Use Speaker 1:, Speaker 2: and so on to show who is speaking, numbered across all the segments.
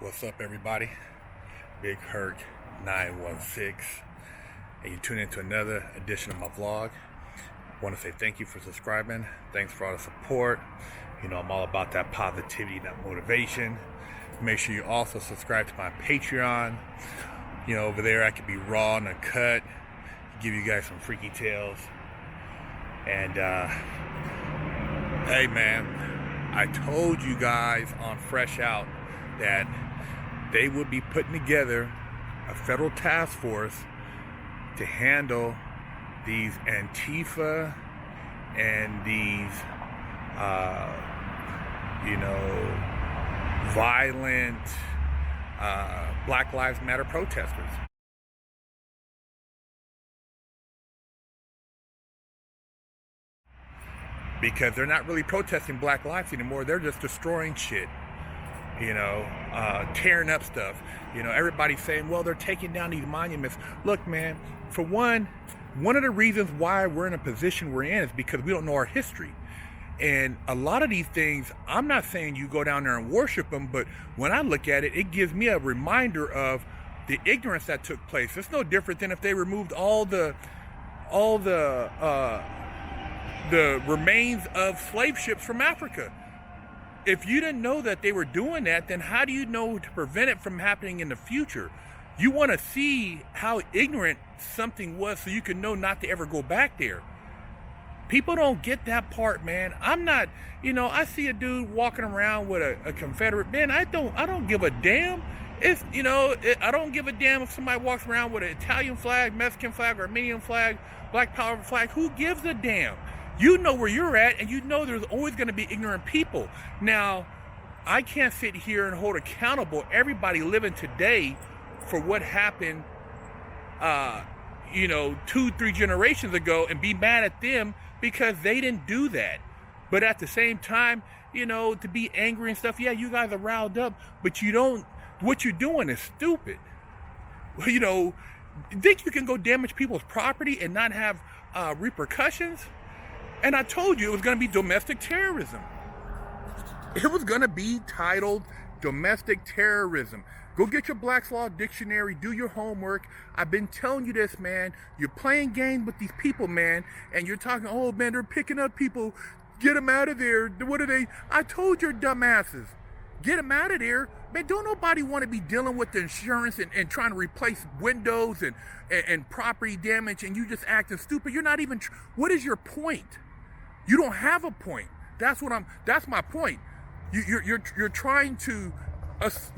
Speaker 1: What's up, everybody? Big Herc 916, and you tune into another edition of my vlog. I want to say thank you for subscribing. Thanks for all the support. You know, I'm all about that positivity, that motivation. Make sure you also subscribe to my Patreon. You know, over there I can be raw and uncut, give you guys some freaky tales. And hey man, I told you guys on Fresh Out that they would be putting together a federal task force to handle these Antifa and these, violent Black Lives Matter protesters. Because they're not really protesting black lives anymore, they're just destroying shit. Tearing up stuff. Everybody's saying, well, they're taking down these monuments. Look, man, for one of the reasons why we're in a position we're in is because we don't know our history. And a lot of these things, I'm not saying you go down there and worship them, but when I look at it, it gives me a reminder of the ignorance that took place. It's no different than if they removed all the remains of slave ships from Africa. If you didn't know that they were doing that, then how do you know to prevent it from happening in the future? You want to see how ignorant something was so you can know not to ever go back there. People don't get that part, man. I'm not, I see a dude walking around with a Confederate, man, I don't give a damn. I don't give a damn if somebody walks around with an Italian flag, Mexican flag, Armenian flag, Black Power flag. Who gives a damn? You know where you're at, and you know there's always going to be ignorant people. Now, I can't sit here and hold accountable everybody living today for what happened, 2-3 generations ago and be mad at them because they didn't do that. But at the same time, to be angry and stuff, yeah, you guys are riled up, but what you're doing is stupid. Think you can go damage people's property and not have repercussions? And I told you it was going to be domestic terrorism. It was going to be titled domestic terrorism. Go get your Black's Law Dictionary, do your homework. I've been telling you this, man. You're playing games with these people, man, and you're talking, oh, man, they're picking up people. Get them out of there. What are they? I told your dumbasses. Get them out of there. Man, don't nobody want to be dealing with the insurance and trying to replace windows and property damage, and you just acting stupid. You're not even, what is your point? You don't have a point. That's my point. You're trying to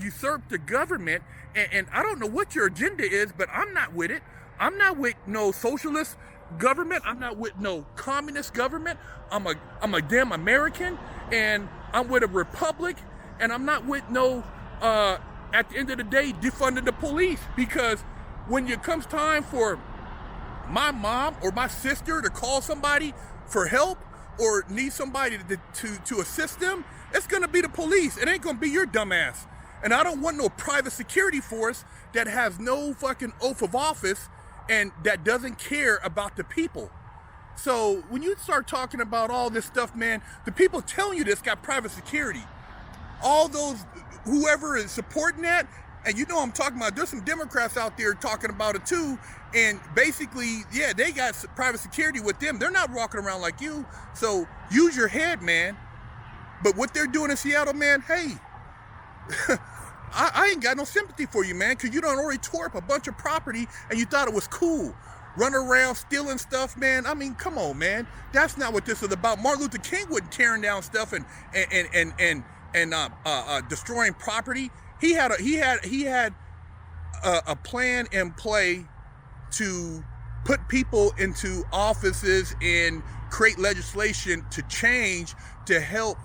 Speaker 1: usurp the government, and I don't know what your agenda is, but I'm not with it. I'm not with no socialist government. I'm not with no communist government. I'm a damn American, and I'm with a republic, and I'm not with no, at the end of the day, defunding the police, because when it comes time for my mom or my sister to call somebody for help, or need somebody to assist them, it's gonna be the police. It ain't gonna be your dumbass. And I don't want no private security force that has no fucking oath of office and that doesn't care about the people. So when you start talking about all this stuff, man, the people telling you this got private security. All those, whoever is supporting that, and I'm talking about, there's some Democrats out there talking about it too, and basically, yeah, they got private security with them. They're not walking around like you, so use your head, man. But what they're doing in Seattle, man, hey, I ain't got no sympathy for you, man, because you done already tore up a bunch of property and you thought it was cool. Running around stealing stuff, man. I mean, come on, man. That's not what this is about. Martin Luther King wasn't tearing down stuff and destroying property. He had a plan in play to put people into offices and create legislation to change, to help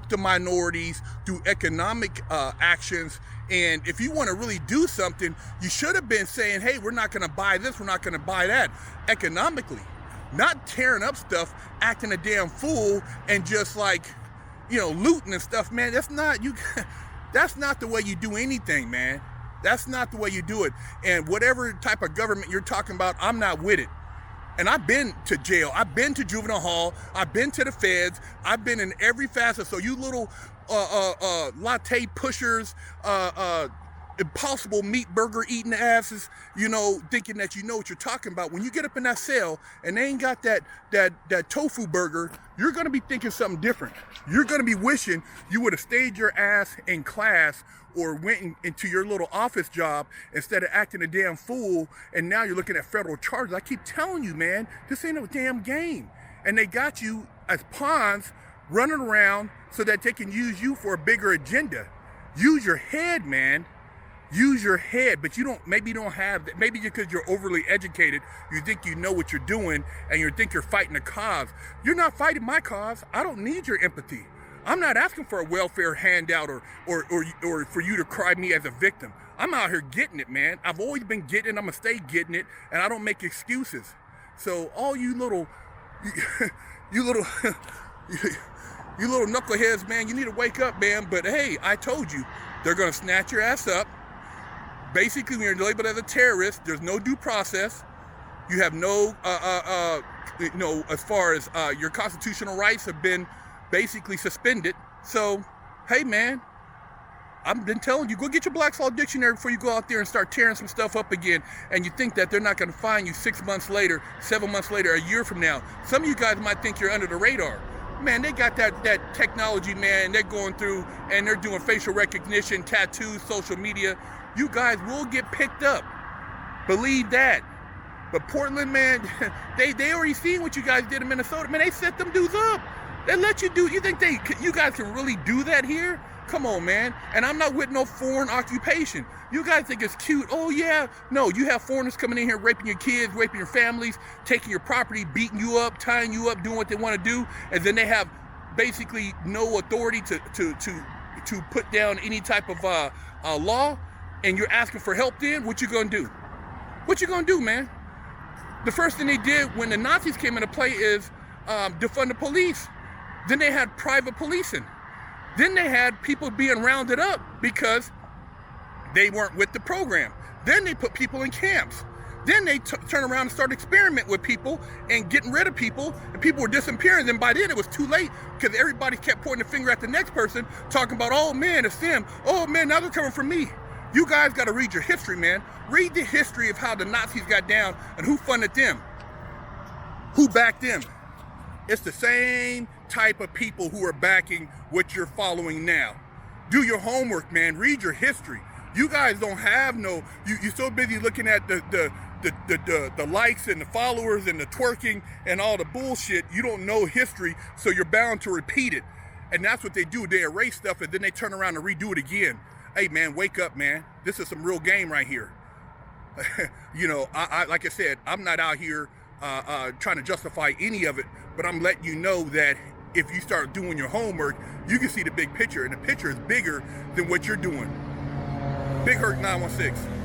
Speaker 1: the minorities through economic actions. And if you want to really do something, you should have been saying, hey, we're not going to buy this, we're not going to buy that, economically. Not tearing up stuff, acting a damn fool, and just looting and stuff, man. That's not the way you do anything, man. That's not the way you do it. And whatever type of government you're talking about, I'm not with it. And I've been to jail. I've been to juvenile hall. I've been to the feds. I've been in every facet. So you little latte pushers, impossible meat burger eating asses, you know, thinking that you know what you're talking about. When you get up in that cell and they ain't got that tofu burger, you're gonna be thinking something different. You're gonna be wishing you would have stayed your ass in class or went into your little office job instead of acting a damn fool, and now you're looking at federal charges. I keep telling you, man, this ain't no damn game. And they got you as pawns running around so that they can use you for a bigger agenda. Use your head, man. Use your head, but maybe you don't have that. Maybe because you're overly educated, you think you know what you're doing and you think you're fighting a cause. You're not fighting my cause. I don't need your empathy. I'm not asking for a welfare handout or for you to cry me as a victim. I'm out here getting it, man. I've always been getting it. I'm gonna stay getting it, and I don't make excuses. So all you little, you little knuckleheads, man, you need to wake up, man. But hey, I told you, they're gonna snatch your ass up. Basically, when you're labeled as a terrorist, there's no due process. You have no, as far as your constitutional rights have been basically suspended. So, hey, man, I've been telling you, go get your Black's Law Dictionary before you go out there and start tearing some stuff up again. And you think that they're not going to find you 6 months later, 7 months later, a year from now. Some of you guys might think you're under the radar. Man, they got that technology, man. They're going through and they're doing facial recognition, tattoos, social media. You guys will get picked up. Believe that. But Portland, man, they already seen what you guys did in Minnesota. Man, they set them dudes up. They let you do. You think you guys can really do that here? Come on, man. And I'm not with no foreign occupation. You guys think it's cute. Oh, yeah. No, you have foreigners coming in here raping your kids, raping your families, taking your property, beating you up, tying you up, doing what they want to do. And then they have basically no authority to put down any type of law. And you're asking for help then? What you gonna do? What you gonna do, man? The first thing they did when the Nazis came into play is defund the police. Then they had private policing. Then they had people being rounded up because they weren't with the program. Then they put people in camps. Then they turn around and start experimenting with people and getting rid of people, and people were disappearing. Then by then it was too late because everybody kept pointing the finger at the next person, talking about, oh man, it's them. Oh man, now they're coming for me. You guys got to read your history, man. Read the history of how the Nazis got down and who funded them, who backed them. It's the same type of people who are backing what you're following now. Do your homework, man. Read your history. You guys don't have no. You're so busy looking at the likes and the followers and the twerking and all the bullshit. You don't know history, so you're bound to repeat it. And that's what they do. They erase stuff and then they turn around and redo it again. Hey, man, wake up, man. This is some real game right here. You know, I like I said, I'm not out here trying to justify any of it, but I'm letting you know that if you start doing your homework, you can see the big picture, and the picture is bigger than what you're doing. Big Herc 916.